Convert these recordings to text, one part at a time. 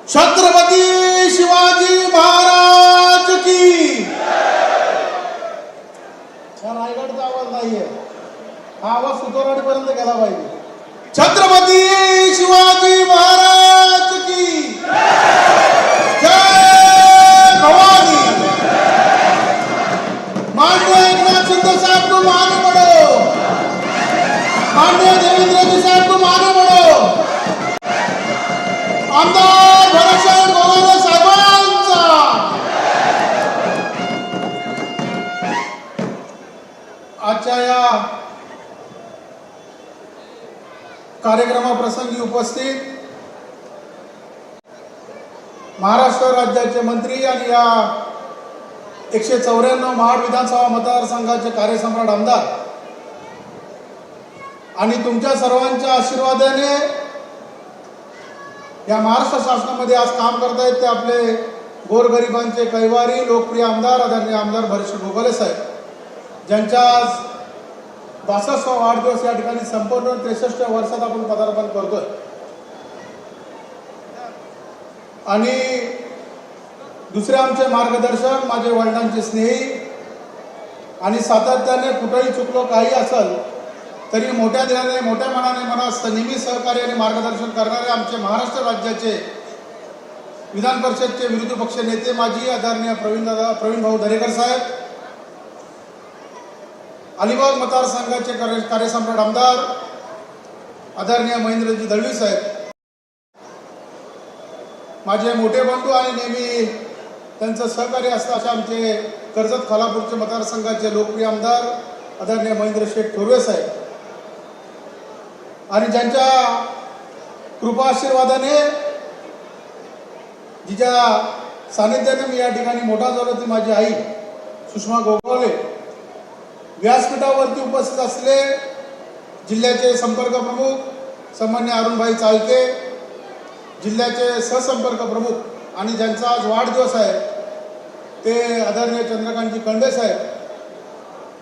छत्रपती शिवाजी महाराज की। छान रायगडचा आवाज नाहीये, हा आवाज सुतोराडीपर्यंत गेला पाहिजे। छत्रपती शिवाजी महाराज की जय भवानी। माननीय एकनाथ शिंदे साहब को आगे बढ़ो, माननीय देवेंद्र जी साहब को आगे बढ़ो। आमदार भरतशेठ गोगावले साहेबांचा आजच्या या कार्यक्रमाप्रसंगी उपस्थित महाराष्ट्र राज्याचे मंत्री आणि या 194 महाड विधानसभा मतदारसंघाचे कार्यसम्राट आमदार आणि तुमच्या सर्वांच्या आशीर्वादाने या महाराष्ट्र शासनामध्ये आज काम करतायत ते आपले गोरगरिबांचे कैवारी लोकप्रिय आमदार आदरणीय आमदार भरतशेठ गोगावले साहेब, ज्यांच्या 62वा वाढदिवस या ठिकाणी संपूर्ण 63 वर्षात आपण पदार्पण करतोय। आणि दुसरे आमचे मार्गदर्शक, माझे वडिलांचे स्नेही आणि सातत्याने कुठेही चुकलो काही असेल तरी मोठ्या दिलाने मोठ्या मनाने मला नेहमी सहकार्य आणि मार्गदर्शन करणारे आमचे महाराष्ट्र राज्याचे विधान परिषदचे विरोधी पक्ष नेते माजी आदरणीय प्रवीण भाऊ दरेकर साहेब, अलिबाग मतदारसंघाचे कार्यसम्राट आमदार आदरणीय महेंद्रजी दळवी साहेब, माझे मोठे बंधू आणि नेहमी त्यांचं सहकार्य असतं असे आमचे कर्जत खालापूरचे मतदारसंघाचे लोकप्रिय आमदार आदरणीय महेंद्र शेठ थोरवे साहेब, आणि ज्यांच्या कृपा आशीर्वादाने जिच्या सानिध्याने मी या ठिकाणी मोठा झालो ती माझी आई सुषमा गोगावले व्यासपीठावरती उपस्थित असले जिल्ह्याचे संपर्क प्रमुख सन्मान्य अरुणभाई चालके, जिल्ह्याचे सहसंपर्क प्रमुख आणि ज्यांचा आज वाढदिवस आहे ते आदरणीय चंद्रकांतजी कंडे साहेब,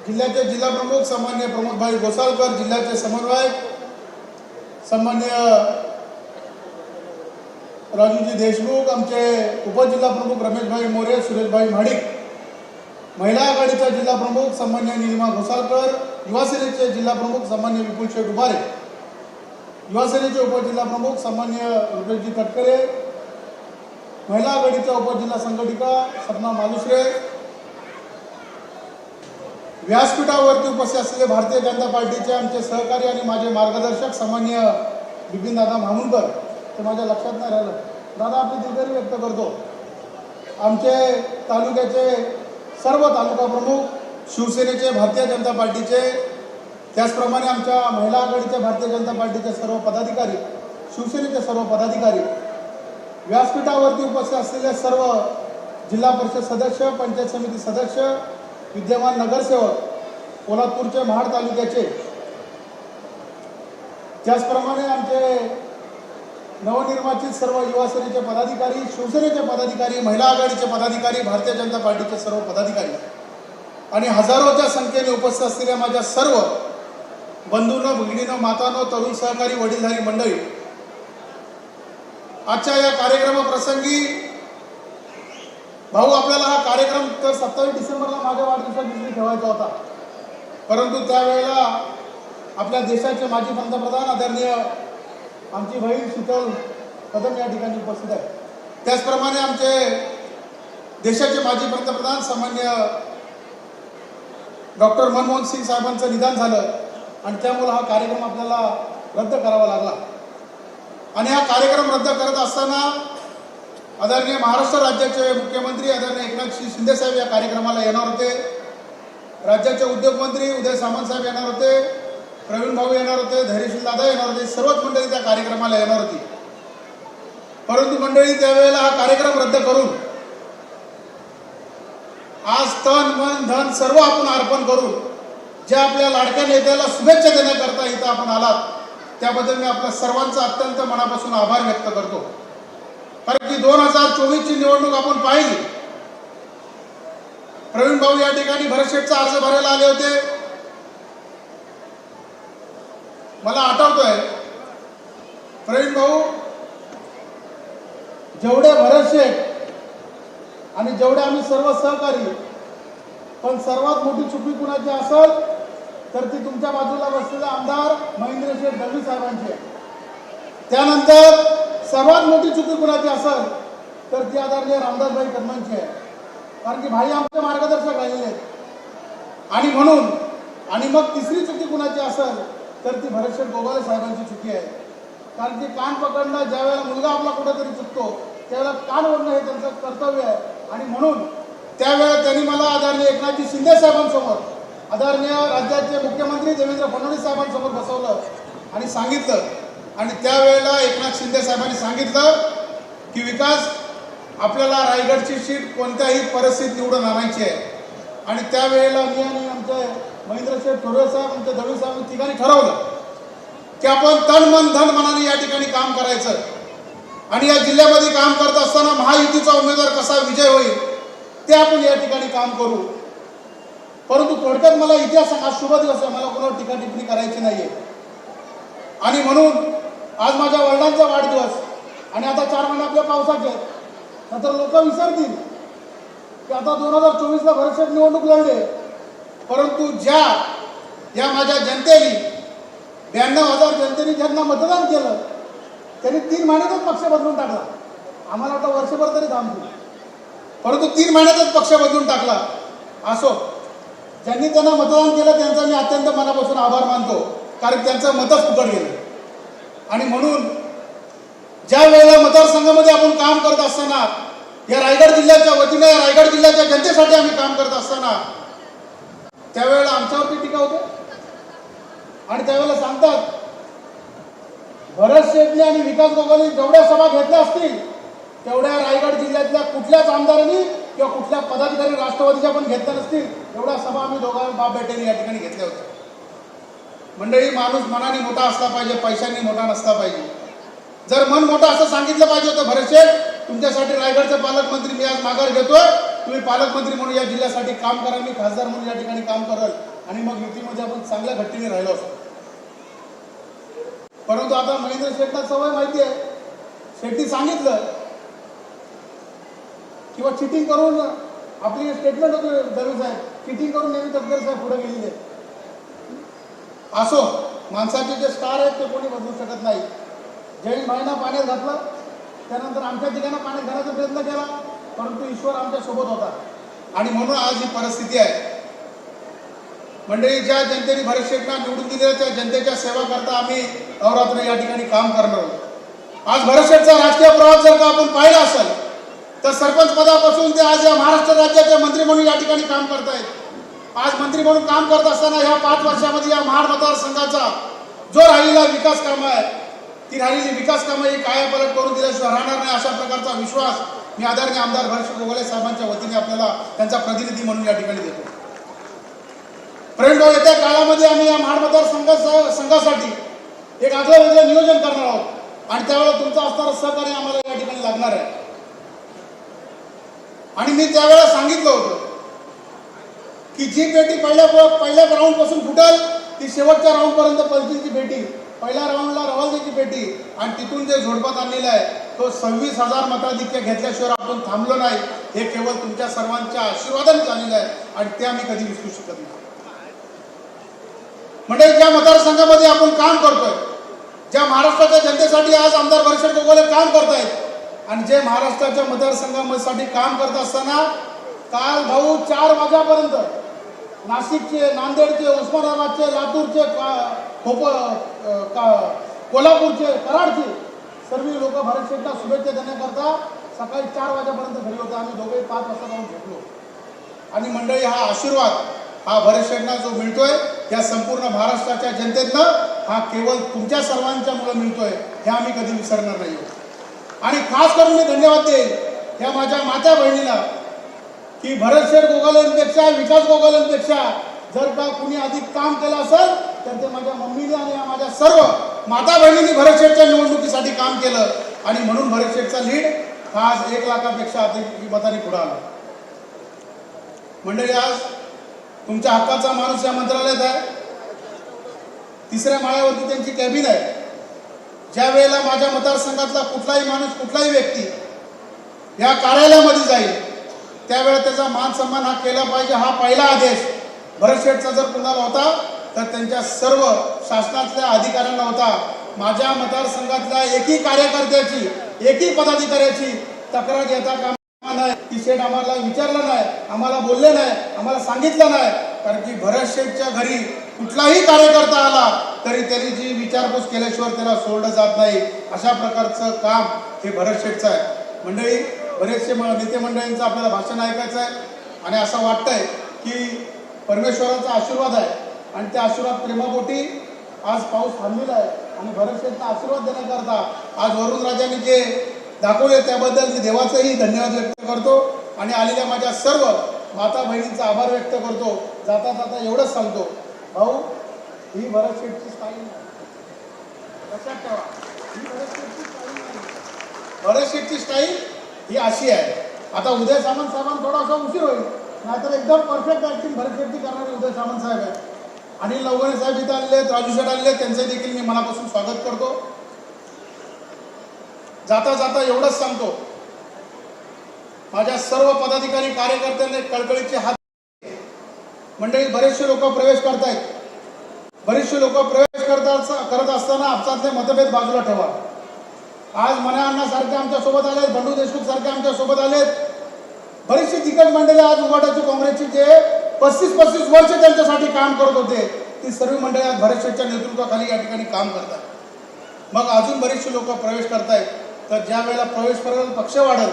जिल्ह्याचे जिल्हा प्रमुख सन्मान्य प्रमोदभाई गोसाळकर, जिल्ह्याचे समन्वयक सन्मान्य राजूजी देशमुख, आमचे उपजिल्हा प्रमुख रमेशभाई मोरे, सुरेशभाई महाडिक, महिला आघाडीचा जिल्हा प्रमुख सन्मान्य निलिमा घोसाळकर, युवासेनेचे जिल्हा प्रमुख सन्मान्य विपुल शेठ उभारे, युवासेनेचे उपजिल्हा प्रमुख सन्मान्य रुपेशजी तटकरे, महिला आघाडीच्या उपजिल्हा संघटिका सपना मालुसरे, व्यासपीठावरती उपस्थित असलेले भारतीय जनता पार्टीचे आमचे सहकारी आणि माझे मार्गदर्शक सन्मान्य बिपिनदादा मामुलकर, ते माझ्या लक्षात नाही राहिलं, दादा आपली दिलगिरी व्यक्त करतो। आमचे तालुक्याचे सर्व तालुका प्रमुख, शिवसेनेचे भारतीय जनता पार्टीचे, त्याचप्रमाणे आमच्या महिला आघाडीच्या भारतीय जनता पार्टीचे सर्व पदाधिकारी, शिवसेनेचे सर्व पदाधिकारी, व्यासपीठावरती उपस्थित असलेले सर्व जिल्हा परिषद सदस्य, पंचायत समिती सदस्य, विद्यमान नगरसेवक, पोलादपूरचे महाड तालुक्याचे, त्याचप्रमाणे आमचे नवनिर्वाचित सर्व युवासेनेचे पदाधिकारी, शिवसेनेचे पदाधिकारी, महिला आघाडीचे पदाधिकारी, भारतीय जनता पार्टीचे सर्व पदाधिकारी आणि हजारोच्या संख्येने उपस्थित असलेल्या माझ्या सर्व बंधूंनो, भगिनींनो, मातांनो, तरुण सहकारी, वडीलधारी मंडळी, आजच्या या कार्यक्रमाप्रसंगी भाऊ आपल्याला हा कार्यक्रम तर 27 डिसेंबरला माझ्या वाढदिवसा दिवशी ठेवायचा होता, परंतु त्यावेळेला आपल्या देशाचे माजी पंतप्रधान आदरणीय आमची बहीण शीतल कदम या ठिकाणी उपस्थित आहे, त्याचप्रमाणे आमचे देशाचे माजी पंतप्रधान सन्मान्य डॉक्टर मनमोहन सिंग साहेबांचं निधन झालं आणि त्यामुळे हा कार्यक्रम आपल्याला रद्द करावा लागला। आणि हा कार्यक्रम रद्द करत असताना आदरणीय महाराष्ट्र राज्याचे मुख्यमंत्री आदरणीय एकनाथ शिंदे साहेब या कार्यक्रमाला येणार होते, राज्याचे उद्योगमंत्री उदय सामंत साहेब येणार होते, प्रवीण भाऊ येणार होते, धैर्यशील दादा येणार होते, सर्वच मंडळी त्या कार्यक्रमाला येणार होती, परंतु मंडळी त्यावेळेला हा कार्यक्रम रद्द करून आज तन मन धन सर्व आपण अर्पण करून ज्या आपल्या लाडक्या नेत्याला शुभेच्छा देण्याकरता इथं आपण आलात त्याबद्दल मी आपल्या सर्वांचा अत्यंत मनापासून आभार व्यक्त करतो। कारण की 2024ची निवडणूक आपण पाहिली, प्रवीण भाऊ या ठिकाणी भरतशेठचा अर्ज भरायला आले होते, मला आठवतोय प्रवीण भाऊ जेवढे भरत शेठ आणि जेवढे आम्ही सर्व सहकारी, पण सर्वात मोठी चुकी कुणाची असेल तर ती तुमच्या बाजूला बसलेले आमदार महेंद्र शेठ दळवी साहेबांची आहे. त्यानंतर सर्वात मोठी चुकी कुणाची असेल तर ती आदरणीय रामदासभाई कदमांची आहे. कारण की भाई आमचे मार्गदर्शक राहिलेले आहेत. आणि म्हणून आणि मग तिसरी चुकी कुणाची असेल तर ती भरतशेठ गोगावले साहेबांची चुकी आहे. कारण की कान पकडणं, ज्या वेळेला मुलगा आपला कुठेतरी चुकतो त्यावेळेला कान ओढणं हे त्यांचं कर्तव्य आहे. आणि म्हणून त्यावेळेला त्यांनी मला आदरणीय एकनाथजी शिंदे साहेबांसमोर, आदरणीय राज्याचे मुख्यमंत्री देवेंद्र फडणवीस साहेबांसमोर बसवलं आणि सांगितलं. आणि त्यावेळेला एकनाथ शिंदे साहेबांनी सांगितलं की विकास, आपल्याला रायगडची सीट कोणत्याही परिस्थितीत निवडून आणायची आहे. आणि त्यावेळेला मी आणि आमचे महेंद्र शेठ थोरवे साहेब, आमचे दळवी साहेब तिघांनी ठरवलं की आपण तन मन धन मनाने या ठिकाणी काम करायचं. आणि या जिल्ह्यामध्ये काम करत असताना महायुतीचा उमेदवार कसा विजय होईल ते आपण या ठिकाणी काम करू. परंतु थोडक्यात मला इतिहास, आज शुभ दिवस आहे, मला कोणावर टीका टिप्पणी करायची नाहीये. आणि म्हणून आज माझ्या वडिलांचा वाढदिवस आणि आता 4 महिने आपल्या पावसाचे, नंतर लोक विसरतील की आता 2024ला भरतशेठ निवडणूक लढले. परंतु ज्या या माझ्या जनतेने 92,000 जनतेने ज्यांना मतदान केलं त्यांनी 3 महिन्यातच पक्ष बदलून टाकला. आम्हाला आता वर्षभर तरी थांबतो, परंतु 3 महिन्यातच पक्ष बदलून टाकला. असो, ज्यांनी त्यांना मतदान केलं त्यांचा मी अत्यंत मनापासून आभार मानतो, कारण त्यांचं मतच फुकट गेलं. आणि म्हणून ज्या वेळेला मतदारसंघामध्ये आपण काम करत असताना, या रायगड जिल्ह्याच्या वतीने, या रायगड जिल्ह्याच्या जनतेसाठी आम्ही काम करत असताना त्यावेळेला आमच्यावरती टीका होते. आणि त्यावेळेला सांगतात, भरत शेठने आणि विकास गोगावले जेवढ्या सभा घेतल्या असतील तेवढ्या रायगड जिल्ह्यातल्या कुठल्याच आमदारांनी किंवा कुठल्या पदाधिकारी राष्ट्रवादीच्या पण घेतल्या नसतील एवढ्या सभा आम्ही दोघांनी बाप बेट्यांनी या ठिकाणी घेतल्या होत्या. मंडळी, माणूस मनाने मोठा असला पाहिजे, पैशांनी मोठा नसला पाहिजे. जर मन मोठं असं सांगितलं पाहिजे होतं, भरत शेठ तुमच्यासाठी रायगडचे पालकमंत्री मी आज माघार घेतोय, तुम्ही पालकमंत्री म्हणून या जिल्ह्यासाठी काम करा, मी खासदार म्हणून या ठिकाणी काम कराल आणि मग युतीमध्ये आपण चांगल्या घट्टीने राहिलो असतो. परंतु आता महेंद्र शेठना सवय माहिती आहे, शेट्टी सांगितलं किंवा चिटिंग करून, आपली स्टेटमेंट होती दळवी साहेब, चिटिंग करून नेहमी तटकरे साहेब पुढे गेलेले. असो, माणसाचे जे स्टार आहेत ते कोणी बदलू शकत नाही. जैन भाईंना पाण्यात घातलं, त्यानंतर आमच्या ठिकाणी पाण्यात घालायचा प्रयत्न केला, परंतु ईश्वर आमच्या सोबत होता. आणि म्हणून आज ही परिस्थिती आहे. मंडळी, ज्या जनतेने भरत शेठना निवडून दिलेल्या त्या जनतेच्या सेवा करता आम्ही अहोरात्र या ठिकाणी काम करणार आहोत. आज भरत शेठचा राजकीय प्रवास जर का आपण पाहिला असेल तर सरपंच पदापासून ते आज या महाराष्ट्र राज्याचे मंत्री म्हणून या ठिकाणी काम करतायत. आज मंत्री म्हणून काम करत असताना ह्या 5 वर्षामध्ये या महाड मतदारसंघाचा जो राहिलेला विकास कामं आहे, ती राहिलेली विकास कामं ही कायापालट करून दिल्याशिवाय राहणार नाही, अशा प्रकारचा विश्वास मी आदरणीय आमदार भरतशेठ गोगावले साहेबांच्या वतीने आपल्याला त्यांचा प्रतिनिधी म्हणून या ठिकाणी देतो. फ्रेंड, येत्या काळामध्ये आम्ही या महाड मतदारसंघासाठी एक आगळं वेगळं नियोजन करणार आहोत आणि त्यावेळेला तुमचं असणारं सहकार्य आम्हाला या ठिकाणी लागणार आहे. आणि मी त्यावेळेला सांगितलं होतं की जी पेटी पहिल्या राऊंड पासून फुटेल ती शेवटच्या राऊंड पर्यंत पलटीची पेटी, पहिल्या राऊंडला रवालजीची पेटी आणि तिथून जे झोडपात आणलेला आहे तो 26,000 मताधिक्य घेतल्याशिवाय आपण थांबलो नाही. हे केवळ तुमच्या सर्वांच्या आशीर्वादाने झालेलं आहे आणि ते आम्ही कधी विसरू शकत नाही. म्हणजे ज्या मतदारसंघामध्ये आपण काम करतोय, ज्या महाराष्ट्राच्या जनतेसाठी आज आमदार भरतशेठ गोगावले काम करतायत आणि जे महाराष्ट्राच्या मतदारसंघासाठी काम करत असताना काल भाऊ 4 वाजेपर्यंत नाशिकचे, नांदेडचे, उस्मानाबादचे, लातूरचे, कोल्हापूरचे, कराडचे सर्व लोक भरत शेठला शुभेच्छा देण्याकरता सकाळी 4 वाजेपर्यंत घरी होते. आम्ही दोघे 5 वाजता जाऊन भेटलो. आणि मंडळी, हा आशीर्वाद हा भरत शेठना जो मिळतोय या संपूर्ण महाराष्ट्राच्या जनतेतनं, हा केवळ तुमच्या सर्वांच्यामुळे मिळतोय, हे आम्ही कधी विसरणार नाही. आणि खास करून मी धन्यवाद देईन या माझ्या माता बहिणीला की भरत शेठ गोगावलेंपेक्षा, विकास गोगावलेंपेक्षा जर का कुणी अधिक काम केलं असेल तर ते माझ्या मम्मीने आणि माझ्या सर्व माता बहिणींनी भरत शेठच्या निवडणुकीसाठी काम केलं. आणि म्हणून भरत शेठचा लीड हा आज 1 लाखापेक्षा अधिक मतांनी पुढे आला. मंडळी, आज तुमच्या हक्काचा माणूस या मंत्रालयात आहे, 3ऱ्या माळ्यावरती त्यांची कॅबिन आहे. ज्या वेळेला माझ्या मतदारसंघातला कुठलाही माणूस, कुठलाही व्यक्ती या कार्यालयामध्ये जाईल त्यावेळेला त्याचा मान सन्मान हा केला पाहिजे. हा पहिला आदेश भरत शेठचा जर कुणाला होता तर त्यांच्या सर्व शासनातल्या अधिकाऱ्यांना होता. माझ्या मतदारसंघातल्या एकही कार्यकर्त्याची एकही पदाधिकाऱ्याची तक्रार घेता कामा नाही की शेठ आम्हाला विचारलं नाही, आम्हाला बोलले नाही, आम्हाला सांगितलं नाही. कारण की भरत शेठच्या घरी कुठलाही कार्यकर्ता आला तरी त्यांनी जी विचारपूस केल्याशिवाय त्याला सोडलं जात नाही. अशा प्रकारचं काम हे भरत शेठचं आहे. मंडळी, बरेचसे नेते मंडळींचं आपल्याला भाषण ऐकायचं आहे आणि असं वाटतंय की परमेश्वराचा आशीर्वाद आहे आणि त्या आशीर्वाद प्रेमापोटी आज पाऊस थांबलेला आहे आणि भरत शेठचा आशीर्वाद देण्याकरता आज वरुण राजांनी जे दाखवले त्याबद्दल मी देवाचंही धन्यवाद व्यक्त करतो आणि आलेल्या माझ्या सर्व माता बहिणींचा आभार व्यक्त करतो. जाता जाता एवढंच सांगतो, भाऊ, ही भरत शेठची स्टाईल नाही, लक्षात ठेवा, ही भरत शेठची स्टाईल नाही. भरत शेठची स्टाईल ही अशी आहे. आता उदय सामंत साहेबांना थोडासा उशीर होईल, नाहीतर एकदम परफेक्ट ऍक्टिंग भरत शेट्टी करणारे उदय सामंत साहेब आहेत. अनिल नवगणे साहेब इथं आलेले आहेत, राजू शेठ आलेले, त्यांचे देखील मी मनापासून स्वागत करतो. जाता जाता एवढंच सांगतो, माझ्या सर्व पदाधिकारी कार्यकर्त्यांनी कळकळीचे हात. मंडळी, बरेचसे लोक प्रवेश करतायत. बरेचसे लोक प्रवेश करत असताना आपसातले मतभेद बाजूला ठेवा. आज मना अण्णा सारखे आमच्या सोबत आलेत, बंडू देशमुख सारखे आमच्या सोबत आलेत. बरीचशी दिग्गज मंडळी आज उभाटाची काँग्रेसची जे 35-35 वर्ष त्यांच्यासाठी काम करत होते ती सर्व मंडळी आज भरत शेठच्या नेतृत्वाखाली या ठिकाणी काम करतात. मग अजून बरेचसे लोक प्रवेश करतायत. तर ज्या वेळेला प्रवेश करेल, पक्ष वाढेल,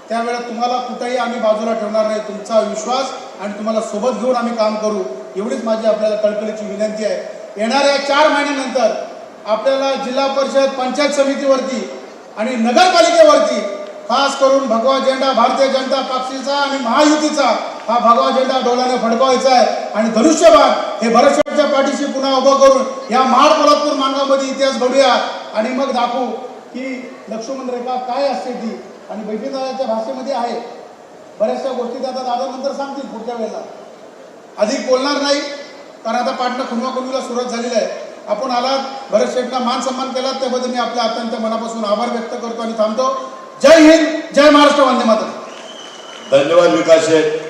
त्यावेळेला तुम्हाला कुठेही आम्ही बाजूला ठेवणार नाही. तुमचा विश्वास आणि तुम्हाला सोबत घेऊन आम्ही काम करू, एवढीच माझी आपल्याला कळकळीची विनंती आहे. येणाऱ्या 4 महिन्यानंतर आपल्याला जिल्हा परिषद, पंचायत समितीवरती आणि नगरपालिकेवरती खास करून भगवा झेंडा भारतीय जनता पक्षाचा आणि महायुतीचा हा भगवा झेंडा डोलाने फडकवायचा आहे आणि धनुष्यबाण हे भरत शेठच्या पाठीशी पुन्हा उभं करून या महाड पोलादपूर मार्गामध्ये इतिहास घडूया आणि मग दाखवू की लक्ष्मण रेखा काय असते ती. आणि बैठीदाराच्या भाषेमध्ये आहे बऱ्याचशा गोष्टी, आता दादा नंतर सांगतील पुढच्या वेळेला. अधिक बोलणार नाही कारण आता पाटणं खुणवाखुणवीला सुरुवात झालेली आहे. आपण आलात, भरत शेठना मान सन्मान केला, त्याबद्दल मी आपल्या अत्यंत मनापासून आभार व्यक्त करतो आणि थांबतो. जय हिंद, जय महाराष्ट्र, वंदे मातरम. धन्यवाद विकास शेठ.